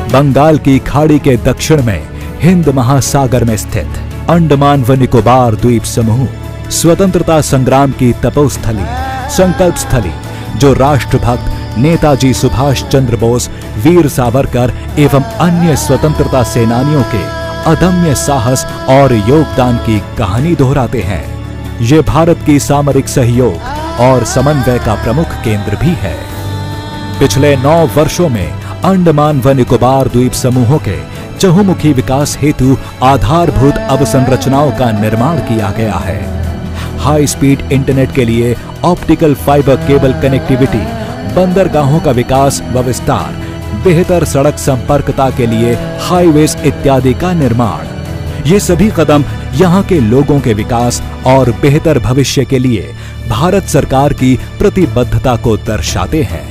बंगाल की खाड़ी के दक्षिण में हिंद महासागर में स्थित अंडमान व निकोबार द्वीप समूह स्वतंत्रता संग्राम की तपोस्थली, संकल्प स्थली, जो राष्ट्रभक्त नेताजी सुभाष चंद्र बोस, वीर सावरकर एवं अन्य स्वतंत्रता सेनानियों के अदम्य साहस और योगदान की कहानी दोहराते हैं। ये भारत की सामरिक सहयोग और समन्वय का प्रमुख केंद्र भी है। पिछले 9 वर्षों में अंडमान व निकोबार द्वीप समूहों के चहुमुखी विकास हेतु आधारभूत अवसंरचनाओं का निर्माण किया गया है। हाई स्पीड इंटरनेट के लिए ऑप्टिकल फाइबर केबल कनेक्टिविटी, बंदरगाहों का विकास व विस्तार, बेहतर सड़क संपर्कता के लिए हाईवेज इत्यादि का निर्माण, ये सभी कदम यहाँ के लोगों के विकास और बेहतर भविष्य के लिए भारत सरकार की प्रतिबद्धता को दर्शाते हैं,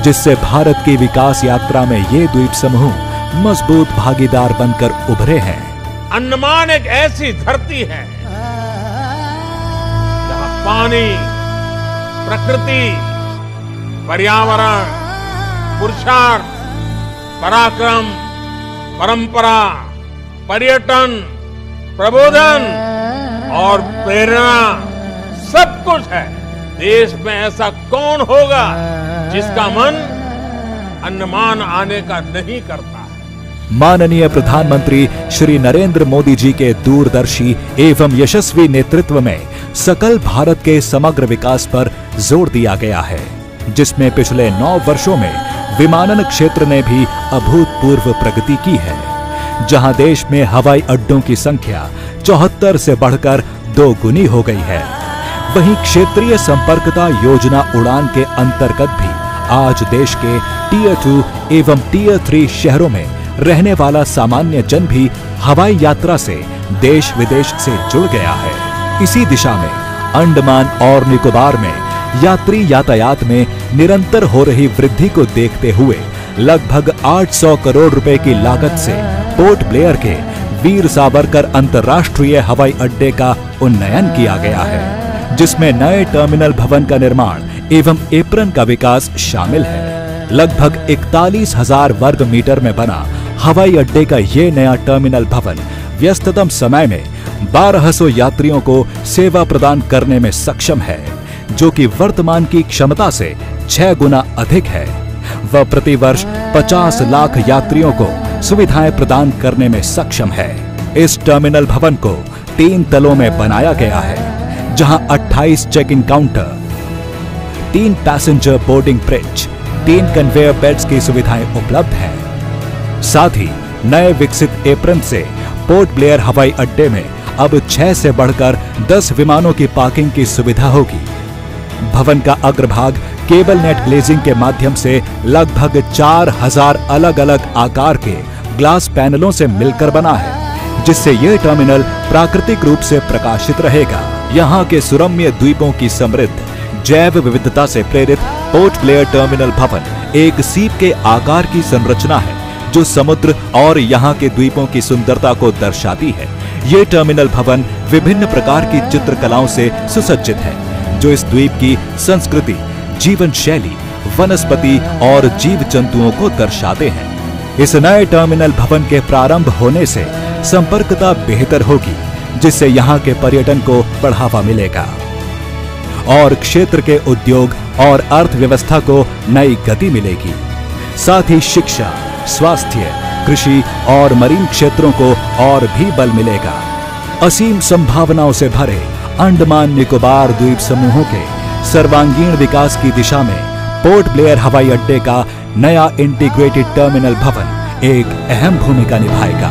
जिससे भारत की विकास यात्रा में ये द्वीप समूह मजबूत भागीदार बनकर उभरे हैं। अंडमान एक ऐसी धरती है जहां पानी, प्रकृति, पर्यावरण, पुरुषार्थ, पराक्रम, परंपरा, पर्यटन, प्रबोधन और प्रेरणा सब कुछ है। देश में ऐसा कौन होगा जिसका मन अंडमान आने का नहीं करता। माननीय प्रधानमंत्री श्री नरेंद्र मोदी जी के दूरदर्शी एवं यशस्वी नेतृत्व में सकल भारत के समग्र विकास पर जोर दिया गया है, जिसमें पिछले 9 वर्षों में विमानन क्षेत्र ने भी अभूतपूर्व प्रगति की है, जहां देश में हवाई अड्डों की संख्या 74 से बढ़कर 2 गुनी हो गई है। वहीं क्षेत्रीय संपर्कता योजना उड़ान के अंतर्गत भी आज देश के टियर 2 एवं टियर 3 शहरों में रहने वाला सामान्य जन भी हवाई यात्रा से देश विदेश से जुड़ गया है। इसी दिशा में अंडमान और निकोबार में यात्री यातायात में निरंतर हो रही वृद्धि को देखते हुए लगभग 800 करोड़ रुपए की लागत से पोर्ट ब्लेयर के वीर सावरकर अंतर्राष्ट्रीय हवाई अड्डे का उन्नयन किया गया है, जिसमें नए टर्मिनल भवन का निर्माण एवं एप्रन का विकास शामिल है। लगभग 41,000 वर्ग मीटर में बना हवाई अड्डे का ये नया टर्मिनल भवन व्यस्ततम समय में 1200 यात्रियों को सेवा प्रदान करने में सक्षम है, जो कि वर्तमान की क्षमता से 6 गुना अधिक है। वह प्रतिवर्ष 50 लाख यात्रियों को सुविधाएं प्रदान करने में सक्षम है। इस टर्मिनल भवन को 3 तलों में बनाया गया है, जहां 28 check in counter, 3 passenger boarding bridge, 3 conveyor belts की सुविधाएं उपलब्ध हैं। साथ ही नए विकसित एप्रन से पोर्ट ब्लेयर हवाई अड्डे में अब 6 से बढ़कर 10 विमानों की पार्किंग की सुविधा होगी। भवन का अग्रभाग केबल नेट ग्लेजिंग के माध्यम से लगभग 4000 अलग अलग आकार के ग्लास पैनलों से मिलकर बना है, जिससे यह टर्मिनल प्राकृतिक रूप से प्रकाशित रहेगा। यहाँ के सुरम्य द्वीपों की समृद्ध जैव विविधता से प्रेरित पोर्ट ब्लेयर टर्मिनल भवन एक सीप के आकार की संरचना है, जो समुद्र और यहाँ के द्वीपों की सुंदरता को दर्शाती है। ये टर्मिनल भवन विभिन्न प्रकार की चित्रकलाओं से सुसज्जित है, जो इस द्वीप की संस्कृति, जीवन शैली, वनस्पति और जीव जंतुओं को दर्शाते हैं। इस नए टर्मिनल भवन के प्रारंभ होने से संपर्कता बेहतर होगी, जिससे यहाँ के पर्यटन को बढ़ावा मिलेगा और क्षेत्र के उद्योग और अर्थव्यवस्था को नई गति मिलेगी। साथ ही शिक्षा, स्वास्थ्य, कृषि और मरीन क्षेत्रों को और भी बल मिलेगा। असीम संभावनाओं से भरे अंडमान निकोबार द्वीप समूहों के सर्वांगीण विकास की दिशा में पोर्ट ब्लेयर हवाई अड्डे का नया इंटीग्रेटेड टर्मिनल भवन एक अहम भूमिका निभाएगा।